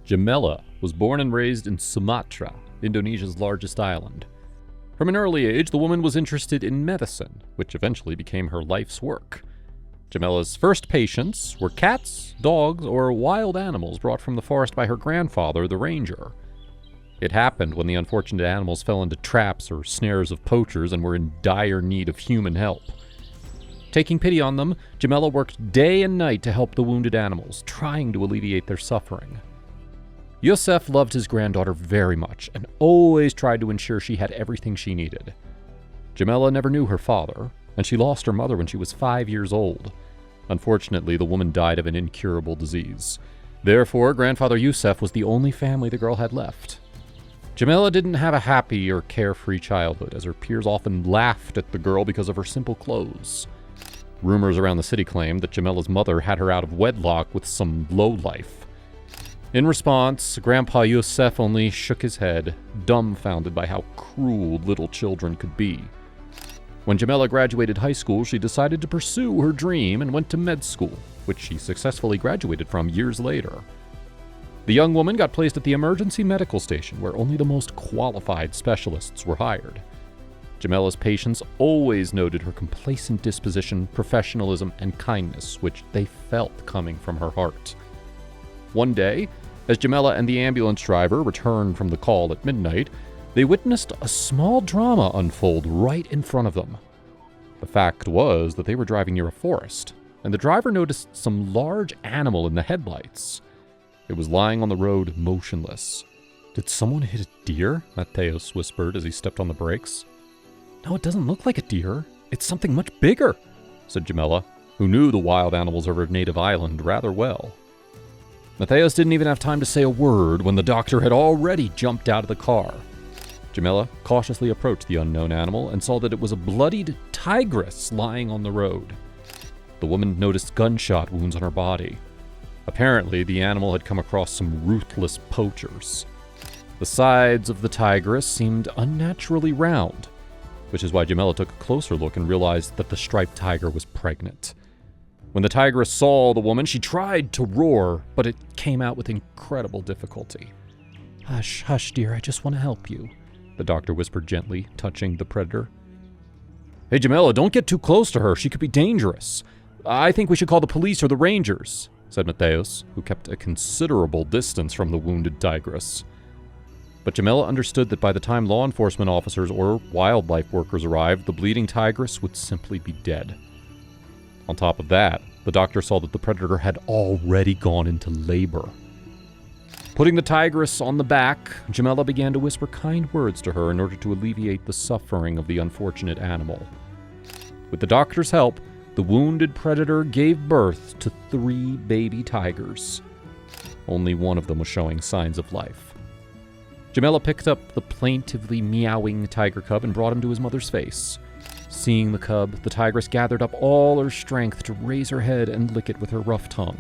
Jamela was born and raised in Sumatra, Indonesia's largest island. From an early age, the woman was interested in medicine, which eventually became her life's work. Jamela's first patients were cats, dogs, or wild animals brought from the forest by her grandfather, the ranger. It happened when the unfortunate animals fell into traps or snares of poachers and were in dire need of human help. Taking pity on them, Jamela worked day and night to help the wounded animals, trying to alleviate their suffering. Yusef loved his granddaughter very much and always tried to ensure she had everything she needed. Jamela never knew her father, and she lost her mother when she was 5 years old. Unfortunately, the woman died of an incurable disease. Therefore, grandfather Yusef was the only family the girl had left. Jamela didn't have a happy or carefree childhood, as her peers often laughed at the girl because of her simple clothes. Rumors around the city claimed that Jamela's mother had her out of wedlock with some lowlife. In response, Grandpa Yusef only shook his head, dumbfounded by how cruel little children could be. When Jamela graduated high school, she decided to pursue her dream and went to med school, which she successfully graduated from years later. The young woman got placed at the emergency medical station, where only the most qualified specialists were hired. Jamela's patients always noted her complacent disposition, professionalism, and kindness, which they felt coming from her heart. One day, as Jamela and the ambulance driver returned from the call at midnight, they witnessed a small drama unfold right in front of them. The fact was that they were driving near a forest, and the driver noticed some large animal in the headlights. It was lying on the road, motionless. "Did someone hit a deer?" Mateos whispered as he stepped on the brakes. "No, it doesn't look like a deer. It's something much bigger," said Jamela, who knew the wild animals of her native island rather well. Mateos didn't even have time to say a word when the doctor had already jumped out of the car. Jamela cautiously approached the unknown animal and saw that it was a bloodied tigress lying on the road. The woman noticed gunshot wounds on her body. Apparently, the animal had come across some ruthless poachers. The sides of the tigress seemed unnaturally round, which is why Jamela took a closer look and realized that the striped tiger was pregnant. When the tigress saw the woman, she tried to roar, but it came out with incredible difficulty. "Hush, hush, dear, I just want to help you," the doctor whispered gently, touching the predator. "Hey, Jamela, don't get too close to her. She could be dangerous. I think we should call the police or the rangers," said Mateos, who kept a considerable distance from the wounded tigress. But Jamela understood that by the time law enforcement officers or wildlife workers arrived, the bleeding tigress would simply be dead. On top of that, the doctor saw that the predator had already gone into labor. Putting the tigress on the back, Jamela began to whisper kind words to her in order to alleviate the suffering of the unfortunate animal. With the doctor's help, the wounded predator gave birth to 3 baby tigers. Only one of them was showing signs of life. Jamela picked up the plaintively meowing tiger cub and brought him to his mother's face. Seeing the cub, the tigress gathered up all her strength to raise her head and lick it with her rough tongue.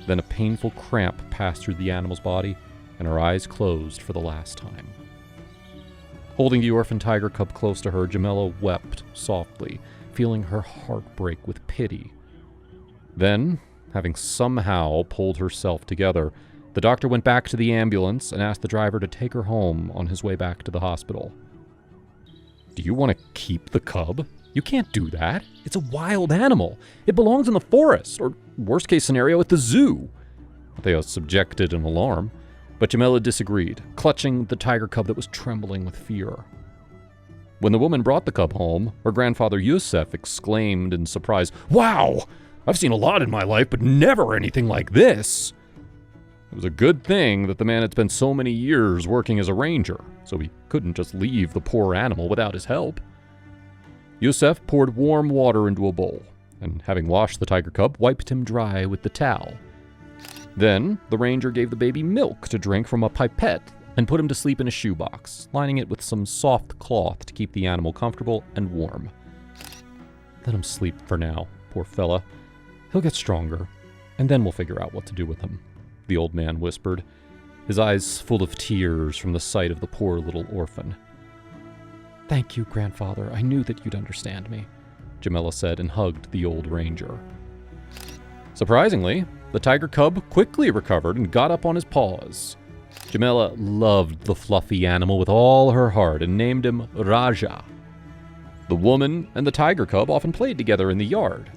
Then a painful cramp passed through the animal's body, and her eyes closed for the last time. Holding the orphan tiger cub close to her, Jamela wept softly, feeling her heart break with pity. Then, having somehow pulled herself together, the doctor went back to the ambulance and asked the driver to take her home on his way back to the hospital. "Do you want to keep the cub? You can't do that. It's a wild animal. It belongs in the forest, or worst case scenario, at the zoo." Mateos subjected in alarm, but Jamela disagreed, clutching the tiger cub that was trembling with fear. When the woman brought the cub home, her grandfather Yusef exclaimed in surprise, "Wow! I've seen a lot in my life, but never anything like this." It was a good thing that the man had spent so many years working as a ranger, so he couldn't just leave the poor animal without his help. Yusef poured warm water into a bowl, and having washed the tiger cub, wiped him dry with the towel. Then, the ranger gave the baby milk to drink from a pipette and put him to sleep in a shoebox, lining it with some soft cloth to keep the animal comfortable and warm. "Let him sleep for now, poor fella. He'll get stronger, and then we'll figure out what to do with him," the old man whispered, his eyes full of tears from the sight of the poor little orphan. "Thank you, grandfather. I knew that you'd understand me," Jamela said and hugged the old ranger. Surprisingly, the tiger cub quickly recovered and got up on his paws. Jamila loved the fluffy animal with all her heart and named him Raja. The woman and the tiger cub often played together in the yard.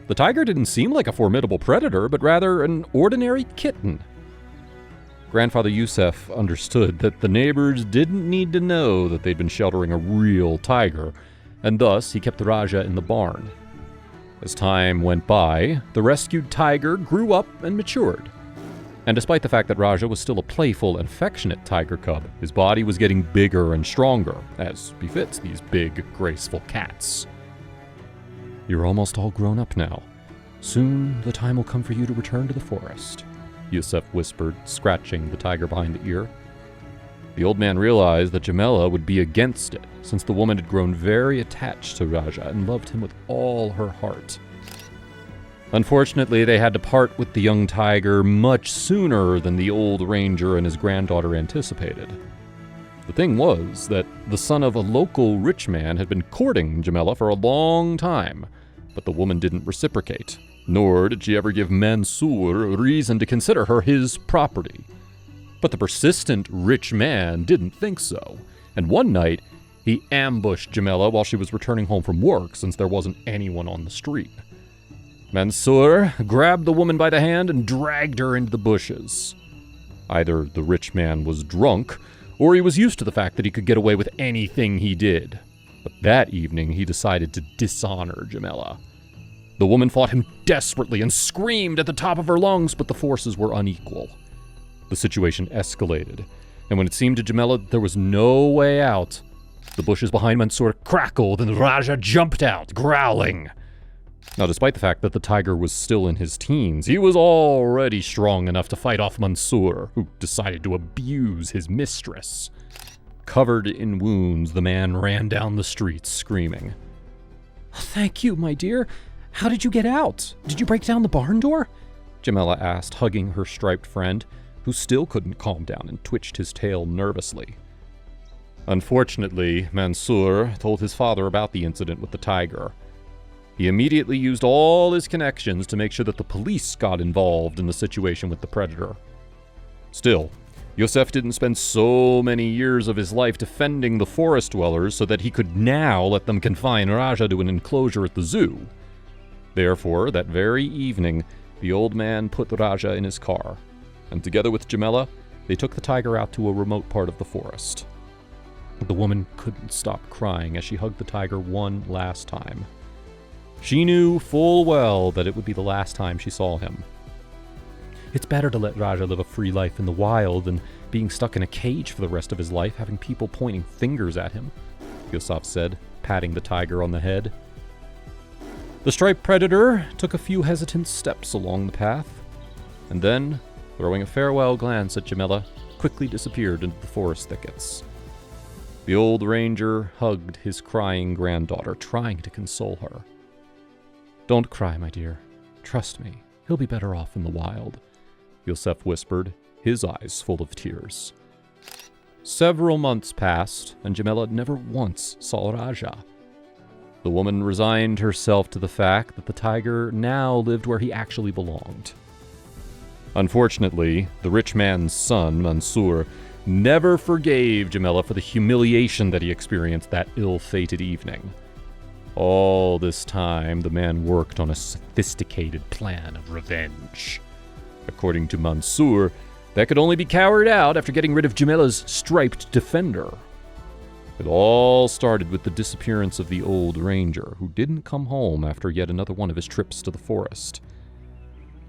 The tiger didn't seem like a formidable predator, but rather an ordinary kitten. Grandfather Yusef understood that the neighbors didn't need to know that they'd been sheltering a real tiger, and thus he kept the Raja in the barn. As time went by, the rescued tiger grew up and matured. And despite the fact that Raja was still a playful and affectionate tiger cub, his body was getting bigger and stronger, as befits these big, graceful cats. "You're almost all grown up now. Soon the time will come for you to return to the forest," Yusef whispered, scratching the tiger behind the ear. The old man realized that Jamila would be against it, since the woman had grown very attached to Raja and loved him with all her heart. Unfortunately, they had to part with the young tiger much sooner than the old ranger and his granddaughter anticipated. The thing was that the son of a local rich man had been courting Jamila for a long time, but the woman didn't reciprocate, nor did she ever give Mansour a reason to consider her his property. But the persistent rich man didn't think so, and one night he ambushed Jamila while she was returning home from work since there wasn't anyone on the street. Mansour grabbed the woman by the hand and dragged her into the bushes. Either the rich man was drunk, or he was used to the fact that he could get away with anything he did. But that evening, he decided to dishonor Jamila. The woman fought him desperately and screamed at the top of her lungs, but the forces were unequal. The situation escalated, and when it seemed to Jamila that there was no way out, the bushes behind Mansour crackled and Raja jumped out, growling. Now, despite the fact that the tiger was still in his teens, he was already strong enough to fight off Mansour, who decided to abuse his mistress. Covered in wounds, the man ran down the streets, screaming. "Thank you, my dear. How did you get out? Did you break down the barn door?" Jamila asked, hugging her striped friend, who still couldn't calm down and twitched his tail nervously. Unfortunately, Mansour told his father about the incident with the tiger. He immediately used all his connections to make sure that the police got involved in the situation with the predator. Still, Yosef didn't spend so many years of his life defending the forest dwellers so that he could now let them confine Raja to an enclosure at the zoo. Therefore, that very evening, the old man put Raja in his car, and together with Jamila, they took the tiger out to a remote part of the forest. The woman couldn't stop crying as she hugged the tiger one last time. She knew full well that it would be the last time she saw him. "It's better to let Raja live a free life in the wild than being stuck in a cage for the rest of his life, having people pointing fingers at him," Yusuf said, patting the tiger on the head. The striped predator took a few hesitant steps along the path, and then, throwing a farewell glance at Jamila, quickly disappeared into the forest thickets. The old ranger hugged his crying granddaughter, trying to console her. "Don't cry, my dear. Trust me, he'll be better off in the wild," Yosef whispered, his eyes full of tears. Several months passed, and Jamila never once saw Raja. The woman resigned herself to the fact that the tiger now lived where he actually belonged. Unfortunately, the rich man's son, Mansour, never forgave Jamila for the humiliation that he experienced that ill-fated evening. All this time, the man worked on a sophisticated plan of revenge. According to Mansour, that could only be carried out after getting rid of Jamila's striped defender. It all started with the disappearance of the old ranger, who didn't come home after yet another one of his trips to the forest.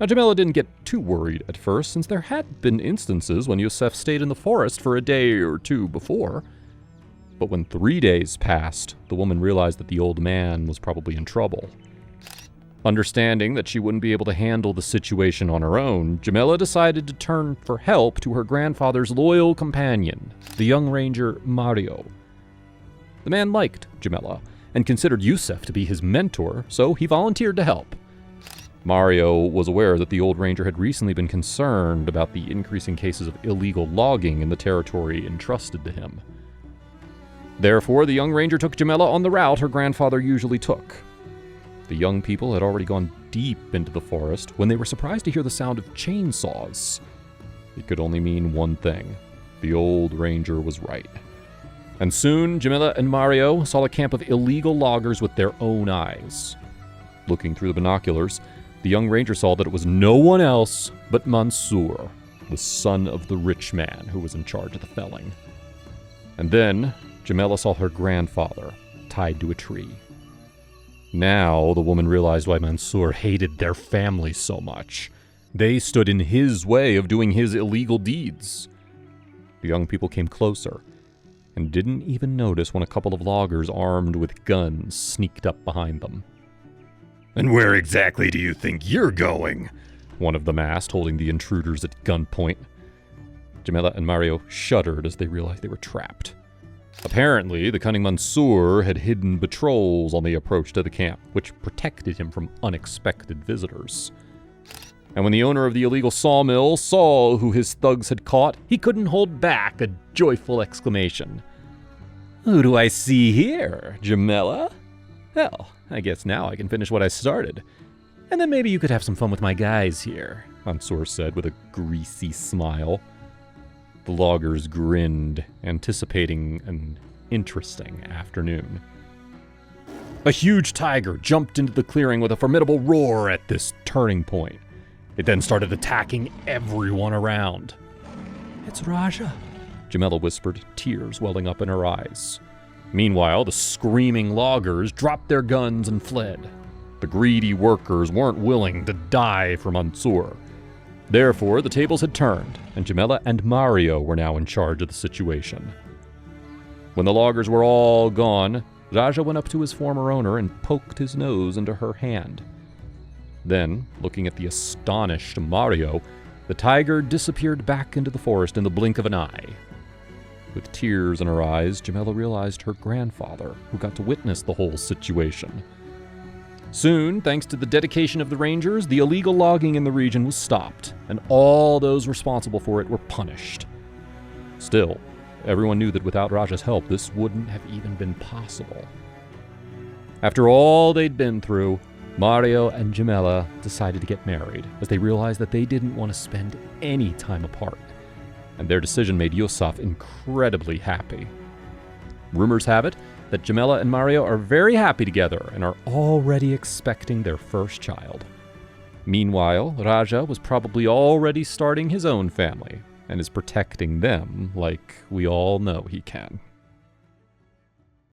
Now, Jamila didn't get too worried at first, since there had been instances when Yosef stayed in the forest for a day or two before. But when 3 days passed, the woman realized that the old man was probably in trouble. Understanding that she wouldn't be able to handle the situation on her own, Jamila decided to turn for help to her grandfather's loyal companion, the young ranger Mario. The man liked Jamila and considered Yusef to be his mentor, so he volunteered to help. Mario was aware that the old ranger had recently been concerned about the increasing cases of illegal logging in the territory entrusted to him. Therefore, the young ranger took Jamila on the route her grandfather usually took. The young people had already gone deep into the forest when they were surprised to hear the sound of chainsaws. It could only mean one thing. The old ranger was right. And soon, Jamila and Mario saw a camp of illegal loggers with their own eyes. Looking through the binoculars, the young ranger saw that it was no one else but Mansour, the son of the rich man who was in charge of the felling. And then, Jamila saw her grandfather tied to a tree. Now, the woman realized why Mansour hated their family so much. They stood in his way of doing his illegal deeds. The young people came closer and didn't even notice when a couple of loggers armed with guns sneaked up behind them. "And where exactly do you think you're going?" one of them asked, holding the intruders at gunpoint. Jamila and Mario shuddered as they realized they were trapped. Apparently, the cunning Mansour had hidden patrols on the approach to the camp, which protected him from unexpected visitors. And when the owner of the illegal sawmill saw who his thugs had caught, he couldn't hold back a joyful exclamation. "Who do I see here, Jamila? Well, I guess now I can finish what I started. And then maybe you could have some fun with my guys here," Mansour said with a greasy smile. The loggers grinned, anticipating an interesting afternoon. A huge tiger jumped into the clearing with a formidable roar at this turning point. It then started attacking everyone around. "It's Raja," Jamila whispered, tears welling up in her eyes. Meanwhile, the screaming loggers dropped their guns and fled. The greedy workers weren't willing to die for Mansour. Therefore, the tables had turned, and Jamila and Mario were now in charge of the situation. When the loggers were all gone, Raja went up to his former owner and poked his nose into her hand. Then, looking at the astonished Mario, the tiger disappeared back into the forest in the blink of an eye. With tears in her eyes, Jamila realized her grandfather, who got to witness the whole situation. Soon, thanks to the dedication of the rangers, the illegal logging in the region was stopped, and all those responsible for it were punished. Still, everyone knew that without Raja's help, this wouldn't have even been possible. After all they'd been through, Mario and Jamila decided to get married, as they realized that they didn't want to spend any time apart, and their decision made Yusuf incredibly happy. Rumors have it that Jamila and Mario are very happy together and are already expecting their first child. Meanwhile, Raja was probably already starting his own family and is protecting them like we all know he can.